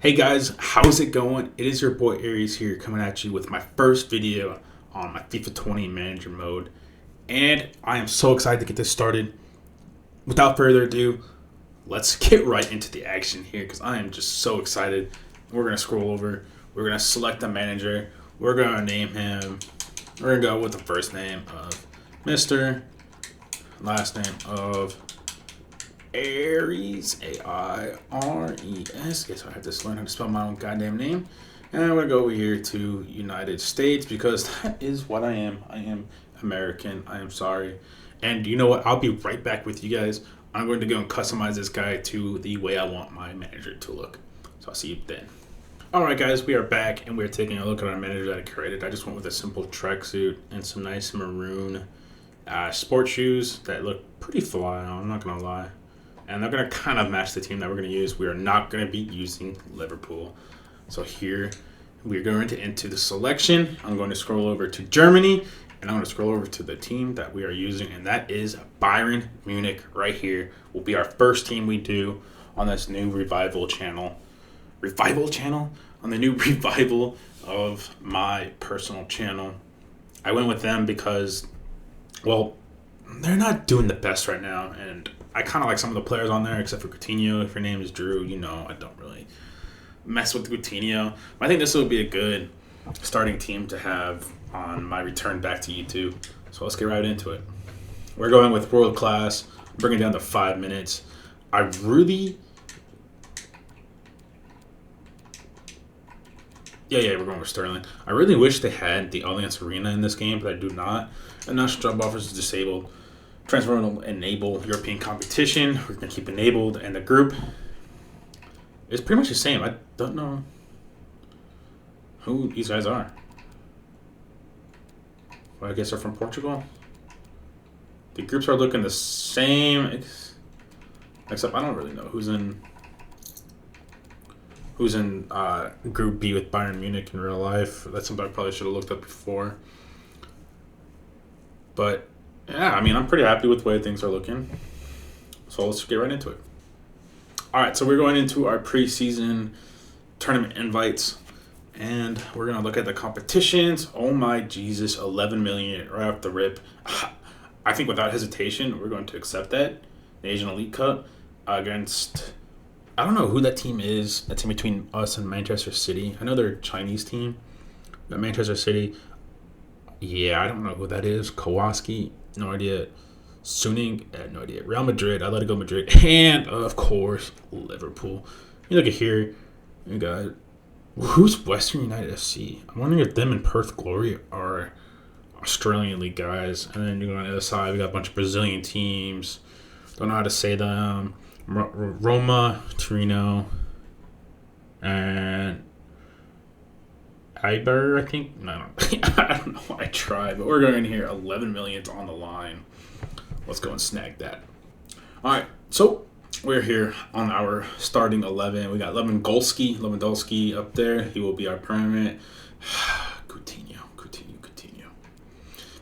Hey guys, how's it going? It is your boy Aries here coming at you with my first video on my FIFA 20 manager mode. And I am so excited to get this started. Without further ado, let's get right into the action here because I am just so excited. We're going to scroll over. We're going to select the manager. We're going to name him. We're going to go with the first name of Mr. Last name of Aries, A-I-R-E-S. Guess I have to learn how to spell my own goddamn name. And I'm going to go over here to United States because that is what I am. I am American. I am sorry. And you know what? I'll be right back with you guys. I'm going to go and customize this guy to the way I want my manager to look. So I'll see you then. Alright guys, we are back and we're taking a look at our manager that I created. I just went with a simple tracksuit and some nice maroon sport shoes that look pretty fly on, I'm not going to lie. And they're going to kind of match the team that we're going to use. We are not going to be using Liverpool. So here we're going to enter the selection. I'm going to scroll over to Germany. And I'm going to scroll over to the team that we are using. And that is Bayern Munich right here. Will be our first team we do on this new revival channel. Revival channel? On the new revival of my personal channel. I went with them because, well, they're not doing the best right now. And I kind of like some of the players on there, except for Coutinho. If your name is Drew, you know I don't really mess with Coutinho. I think this will be a good starting team to have on my return back to YouTube. So let's get right into it. We're going with world class, bringing it down to 5 minutes. I really... Yeah, we're going with Sterling. I really wish they had the Allianz Arena in this game, but I do not. And national job offers is disabled. Transfer will enable European competition. We're going to keep enabled. And the group is pretty much the same. I don't know who these guys are. Well, I guess they're from Portugal. The groups are looking the same. Except I don't really know who's in Group B with Bayern Munich in real life. That's something I probably should have looked up before. But yeah, I mean, I'm pretty happy with the way things are looking. So let's get right into it. All right, so we're going into our preseason tournament invites. And we're going to look at the competitions. Oh my Jesus, 11 million right off the rip. I think without hesitation, we're going to accept that. The Asian Elite Cup against... I don't know who that team is. That team between us and Manchester City. I know they're a Chinese team. But Manchester City... Yeah, I don't know who that is. Kowalski, no idea. Suning, no idea. Real Madrid, I let it go Madrid. And, of course, Liverpool. You look at here, you got... Who's Western United FC? I'm wondering if them and Perth Glory are Australian League guys. And then you go on the other side, we got a bunch of Brazilian teams. Don't know how to say them. Roma, Torino, and... Iber, I think. No, I don't know why I tried, but we're going here. 11 million's on the line. Let's go and snag that. All right, so we're here on our starting 11. We got Lewandowski up there. He will be our permanent. Coutinho.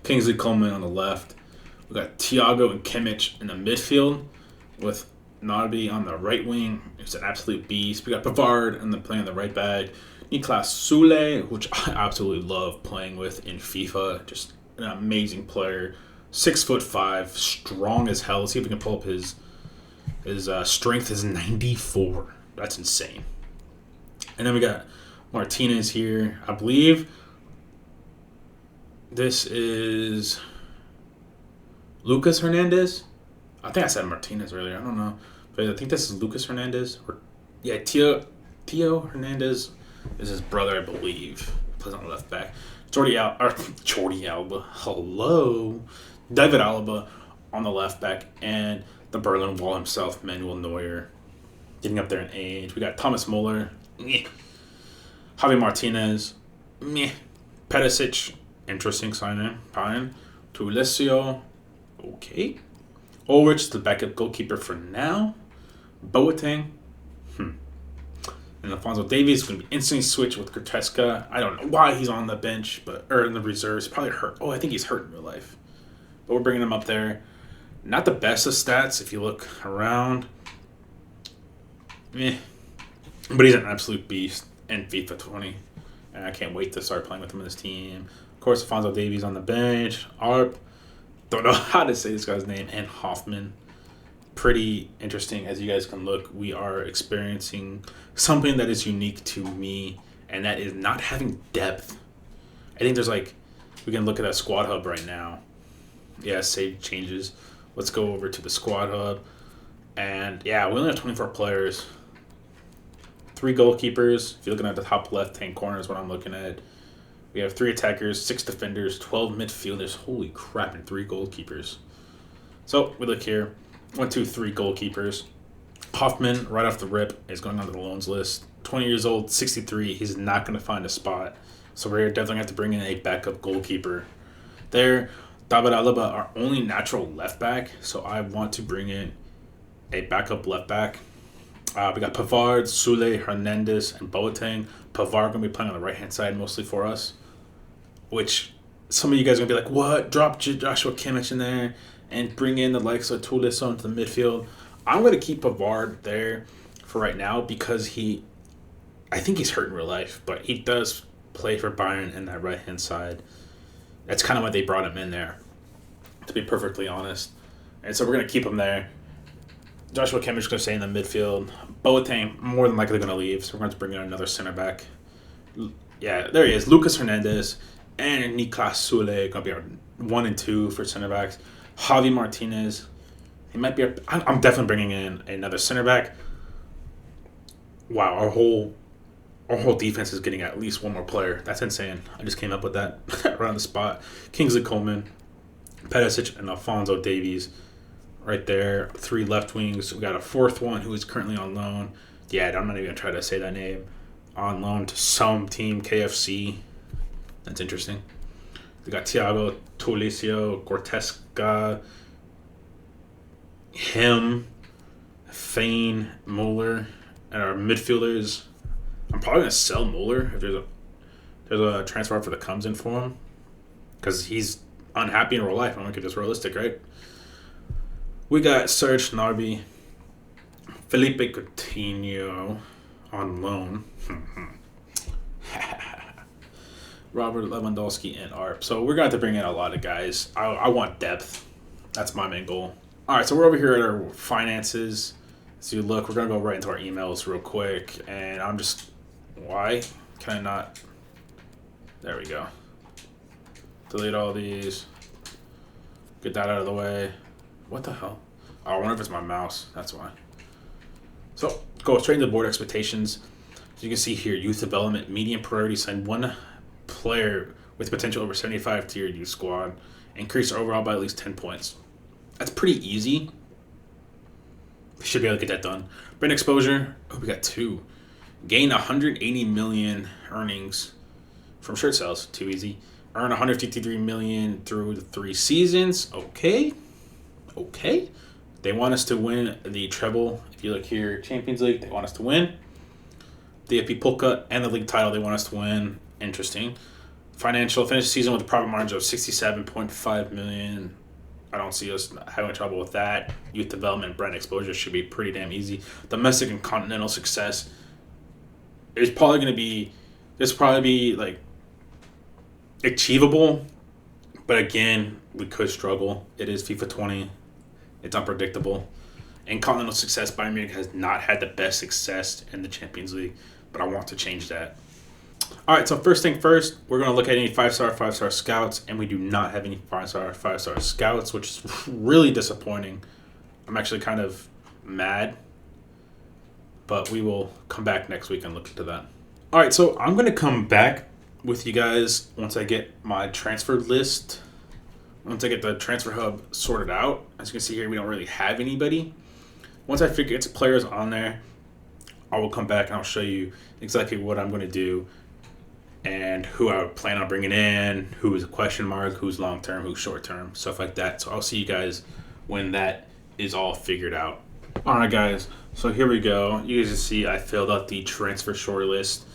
Kingsley Coleman on the left. We got Thiago and Kimmich in the midfield with Nabi on the right wing. He's an absolute beast. We got Pavard playing on the right back. Niklas Sule, which I absolutely love playing with in FIFA. Just an amazing player. 6'5", strong as hell. Let's see if we can pull up his strength is 94. That's insane. And then we got Martinez here. I believe this is Lucas Hernandez. I think I said Martinez earlier. I don't know. But I think this is Lucas Hernandez. Theo Hernandez is his brother, I believe. Plays on the left back. Jordi Alba. Hello. David Alaba on the left back. And the Berlin Wall himself, Manuel Neuer. Getting up there in age. We got Thomas Muller. Meh. Javi Martinez. Meh. Perisic. Interesting signing. Fine. Tulesio. Okay. Ulrich, the backup goalkeeper for now. Boateng. And Alphonso Davies is going to be instantly switched with Cortesca. I don't know why he's on the bench, or in the reserves. Probably hurt. Oh, I think he's hurt in real life. But we're bringing him up there. Not the best of stats if you look around. But he's an absolute beast in FIFA 20. And I can't wait to start playing with him in this team. Of course, Alphonso Davies on the bench. Arp. Don't know how to say this guy's name. And Hoffman. Pretty interesting. As you guys can look, we are experiencing something that is unique to me. And that is not having depth. I think there's we can look at that squad hub right now. Yeah, save changes. Let's go over to the squad hub. And yeah, we only have 24 players. 3 goalkeepers. If you're looking at the top left-hand corner is what I'm looking at. We have 3 attackers, 6 defenders, 12 midfielders. Holy crap, and 3 goalkeepers. So we look here. 1, 2, 3 goalkeepers. Hoffman, right off the rip, is going onto the loans list. 20 years old, 63. He's not going to find a spot. So we're definitely going to have to bring in a backup goalkeeper. There, David Alaba, our only natural left back. So I want to bring in a backup left back. We got Pavard, Sule, Hernandez, and Boateng. Pavard going to be playing on the right-hand side mostly for us. Which some of you guys are going to be like, what? Drop Joshua Kimmich in there and bring in the likes of Tuliso into the midfield. I'm going to keep Pavard there for right now because I think he's hurt in real life, but he does play for Bayern in that right-hand side. That's kind of why they brought him in there, to be perfectly honest. And so we're going to keep him there. Joshua Kimmich is going to stay in the midfield. Boateng more than likely going to leave, so we're going to bring in another center back. Yeah, there he is. Lucas Hernandez and Niklas Sule going to be our 1 and 2 for center backs. Javi Martinez. He might be. I'm definitely bringing in another center back. Wow, our whole defense is getting at least one more player. That's insane. I just came up with that right on the spot. Kingsley Coleman, Perisic, and Alphonso Davies. Right there, 3 left wings. We got a 4th one who is currently on loan. Yeah, I'm not even going to try to say that name. On loan to some team, KFC. That's interesting. We got Thiago, Tuliso, Gortesca, him, Fane, Muller, and our midfielders. I'm probably going to sell Muller if there's a transfer offer that comes in for him. Because he's unhappy in real life. I'm going to keep this realistic, right? We got Serge Gnabry, Felipe Coutinho on loan, Robert Lewandowski, and Arp. So we're going to have to bring in a lot of guys. I want depth. That's my main goal. All right, so we're over here at our finances. So you look, we're going to go right into our emails real quick. And I'm just, why can I not? There we go. Delete all these. Get that out of the way. What the hell? Oh, I wonder if it's my mouse. That's why. So, go straight into board expectations. As you can see here, youth development, medium priority, sign 1 player with potential over 75 to your youth squad. Increase overall by at least 10 points. That's pretty easy. We should be able to get that done. Brand exposure. Oh, we got 2. Gain 180 million earnings from shirt sales. Too easy. Earn 153 million through the 3 seasons. Okay. They want us to win the treble. If you look here, Champions League, they want us to win. The FP Polka and the league title, they want us to win. Interesting. Financial, finish the season with a profit margin of 67.5 million. I don't see us having trouble with that. Youth development, brand exposure should be pretty damn easy. Domestic and continental success is probably going to be, achievable. But again, we could struggle. It is FIFA 20. It's unpredictable. And continental success, Bayern Munich has not had the best success in the Champions League, but I want to change that. All right, so first thing first, we're going to look at any 5-star scouts, and we do not have any 5-star scouts, which is really disappointing. I'm actually kind of mad, but we will come back next week and look into that. All right, so I'm going to come back with you guys once I get my transfer list. Once I get the transfer hub sorted out. As you can see here, we don't really have anybody. Once I figure it's players on there, I will come back and I'll show you exactly what I'm going to do and who I plan on bringing in, who is a question mark, who's long-term, who's short-term, stuff like that. So I'll see you guys when that is all figured out. All right, guys. So here we go. You guys can see I filled out the transfer short list.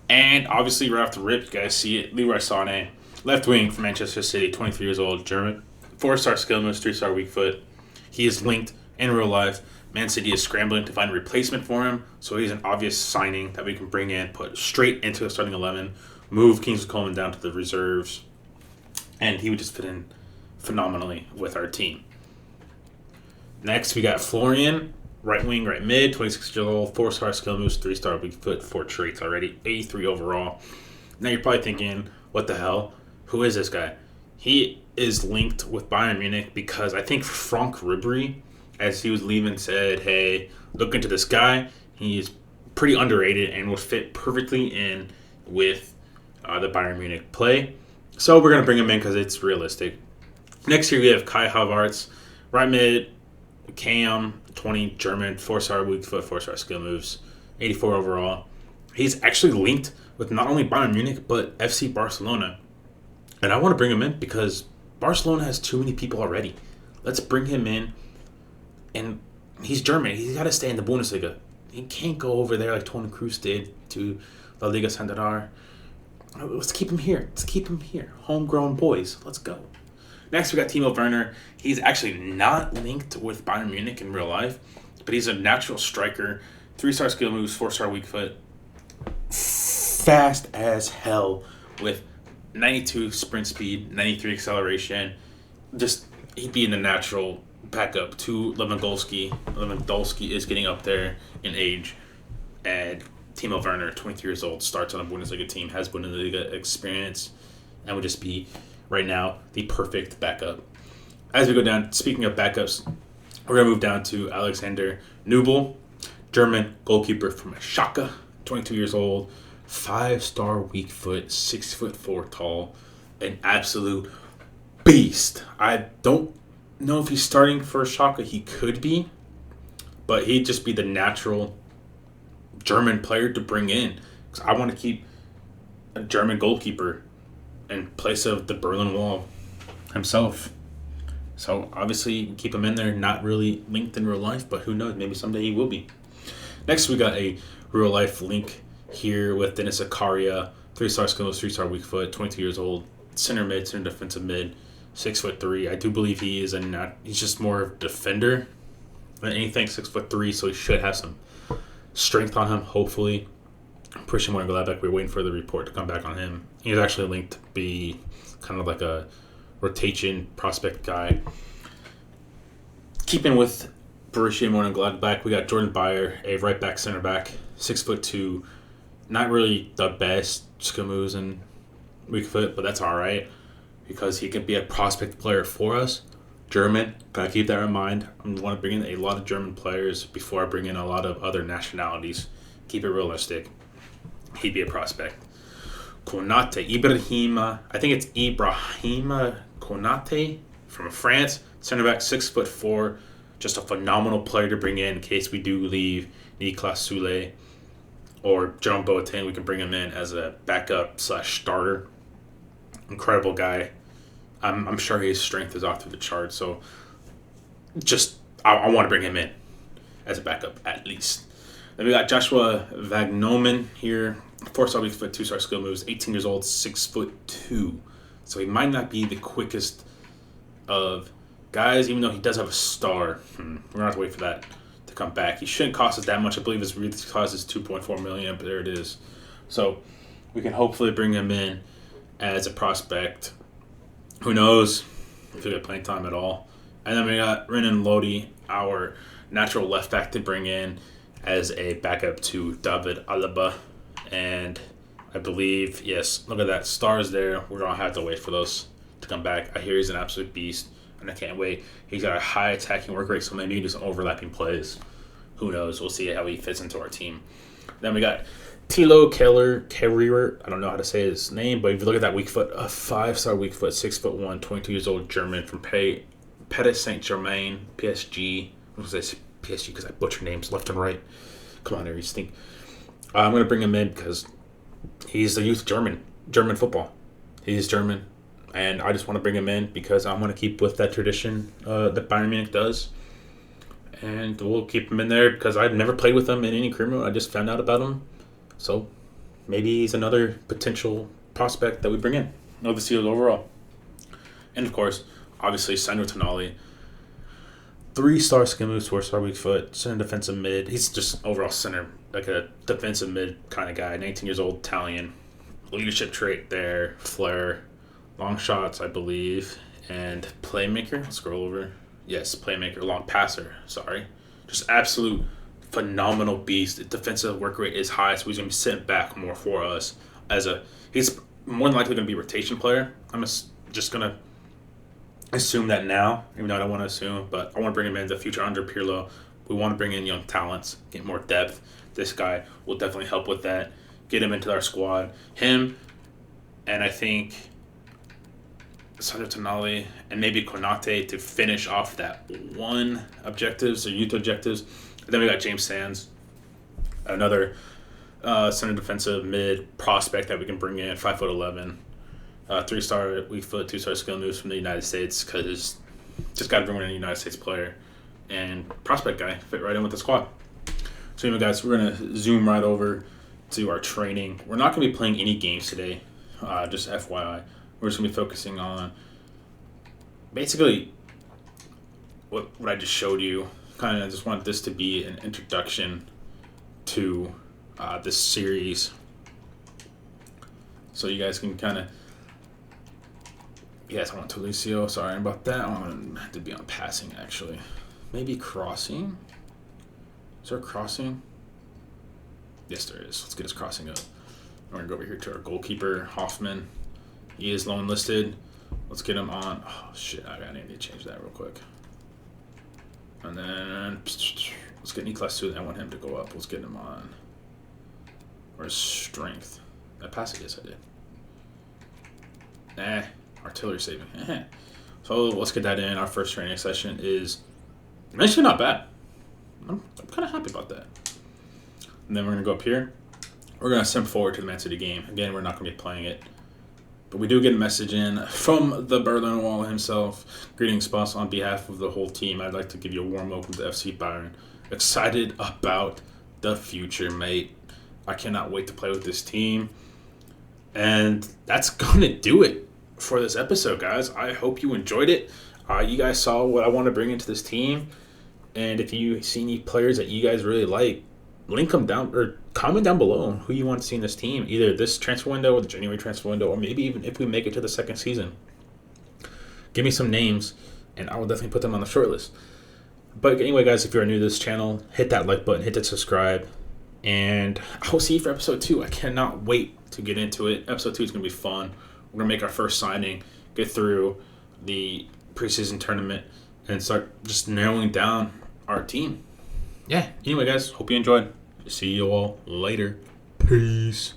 And obviously, right off the rip, you guys see it. Leroy Sané. Left wing for Manchester City, 23 years old, German. 4-star skill moves, 3-star weak foot. He is linked in real life Man City is scrambling to find a replacement for him, so he's an obvious signing that we can bring in, put straight into the starting 11, move Kingsley Coman down to the reserves, and he would just fit in phenomenally with our team. Next, we got Florian, right wing, right mid, 26 years old, 4-star skill moves, 3-star weak foot, 4 traits already, 83 overall. Now you're probably thinking, what the hell? Who is this guy? He is linked with Bayern Munich because I think Frank Ribery, as he was leaving, said, hey, look into this guy. He's pretty underrated and will fit perfectly in with the Bayern Munich play. So we're going to bring him in because it's realistic. Next here we have Kai Havertz, right mid, Cam, 20, German, 4-star weak foot, 4-star skill moves, 84 overall. He's actually linked with not only Bayern Munich, but FC Barcelona. And I want to bring him in because Barcelona has too many people already. Let's bring him in. And he's German. He's got to stay in the Bundesliga. He can't go over there like Toni Kroos did to La Liga Santander. Let's keep him here. Let's keep him here. Homegrown boys. Let's go. Next, we got Timo Werner. He's actually not linked with Bayern Munich in real life, but he's a natural striker. 3-star skill moves, 4-star weak foot. Fast as hell with 92 sprint speed, 93 acceleration. Just, he'd be in the natural backup to Lewandowski. Lewandowski is getting up there in age. And Timo Werner, 23 years old, starts on a Bundesliga team, has Bundesliga experience, and would just be, right now, the perfect backup. As we go down, speaking of backups, we're going to move down to Alexander Nubel, German goalkeeper from Schalke, 22 years old, 5-star weak foot, 6'4" tall, an absolute beast. I don't know if he's starting for Schalke. He could be, but he'd just be the natural German player to bring in. Because I want to keep a German goalkeeper in place of the Berlin Wall himself. So obviously keep him in there. Not really linked in real life, but who knows? Maybe someday he will be. Next, we got a real life link here with Dennis Zakaria, 3-star skills, 3-star weak foot, 22 years old, center mid, center defensive mid, 6'3". I do believe he is he's just more of a defender than anything. 6'3", so he should have some strength on him. Hopefully, Christian Mönchengladbach, we're waiting for the report to come back on him. He's actually linked to be kind of like a rotation prospect guy. Keeping with Borussia Mönchengladbach, we got Jordan Bayer, a right back, center back, 6'2". Not really the best skill moves and weak foot, but that's all right because he can be a prospect player for us. German, gotta keep that in mind. I want to bring in a lot of German players before I bring in a lot of other nationalities. Keep it realistic. He'd be a prospect. Konate, Ibrahima, I think it's Ibrahima Konate from France, center back, 6'4", just a phenomenal player to bring in case we do leave Niklas Sule or Jerome Boateng. We can bring him in as a backup / starter. Incredible guy. I'm sure his strength is off to the charts, so just I want to bring him in as a backup at least. Then we got Joshua Vagnoman here, 4-star weak foot, 2-star skill moves, 18 years old, 6'2". So he might not be the quickest of guys, even though he does have a star. We're going to have to wait for that to come back. He shouldn't cost us that much. I believe his release cost is $2.4 million, but there it is. So we can hopefully bring him in as a prospect. Who knows if he'll get playing time at all. And then we got Renan Lodi, our natural left back to bring in as a backup to David Alaba. And I believe, yes, look at that. Stars there. We're going to have to wait for those to come back. I hear he's an absolute beast, and I can't wait. He's got a high attacking work rate, so maybe he do some overlapping plays. Who knows? We'll see how he fits into our team. Then we got Thilo Carrier. I don't know how to say his name, but if you look at that weak foot, a 5-star weak foot, 6'1", 22 years old German from Paris Saint-Germain, PSG. I was going to say PSG because I butcher names left and right. Come on, Aries, think. I'm going to bring him in because he's the youth German football. He's German, and I just want to bring him in because I want to keep with that tradition that Bayern Munich does. And we'll keep him in there because I've never played with him in any criminal. I just found out about him. So maybe he's another potential prospect that we bring in. No, the Steelers overall. And of course, obviously, Sandro Tonali. 3-star skill moves, 4-star weak foot, center defensive mid. He's just overall center, like a defensive mid kind of guy. 19 years old, Italian. Leadership trait there, flair, long shots, I believe, and playmaker. Let's scroll over. Yes, playmaker, long passer. Sorry. Just absolute phenomenal beast. The defensive work rate is high, so he's going to be sitting back more for us. He's more than likely going to be a rotation player. I'm just going to assume that now, even though I don't want to assume, but I want to bring him in the future under Pirlo. We want to bring in young talents, get more depth. This guy will definitely help with that. Get him into our squad. Him, and I think Sandro Tonali and maybe Konate to finish off that one objectives or youth objectives. And then we got James Sands, another center defensive mid prospect that we can bring in, 5'11", 3-star weak foot, 2-star skill moves from the United States, because just got to bring in a United States player and prospect guy, fit right in with the squad. So anyway, guys, we're gonna zoom right over to our training. We're not gonna be playing any games today, just FYI. We're just gonna be focusing on basically what I just showed you. Kind of just want this to be an introduction to this series, so you guys can kind of. Yes, I want Tolicio. Sorry about that. I want to be on passing, actually. Maybe crossing. Is there a crossing? Yes, there is. Let's get his crossing up. We're going to go over here to our goalkeeper, Hoffman. He is loan listed. Let's get him on. Oh, shit. I need to change that real quick. And then let's get Niklas too. I want him to go up. Let's get him on. Or strength. That pass it is, I did. Artillery saving. So let's get that in. Our first training session is actually not bad. I'm kind of happy about that. And then we're going to go up here. We're going to send forward to the Man City game. Again, we're not going to be playing it. But we do get a message in from the Berlin Wall himself. Greetings, boss. On behalf of the whole team, I'd like to give you a warm welcome to FC Bayern. Excited about the future, mate. I cannot wait to play with this team. And that's going to do it for this episode, guys. I hope you enjoyed it. You guys saw what I want to bring into this team. And if you see any players that you guys really like, link them down or comment down below who you want to see in this team, either this transfer window or the January transfer window, or maybe even if we make it to the second season. Give me some names and I will definitely put them on the short list. But anyway, guys, if you're new to this channel, hit that like button, hit that subscribe, and I will see you for episode 2. I cannot wait to get into it. Episode 2 is going to be fun. We're going to make our first signing, get through the preseason tournament, and start just narrowing down our team. Yeah, anyway, guys, hope you enjoyed. See you all later. Peace.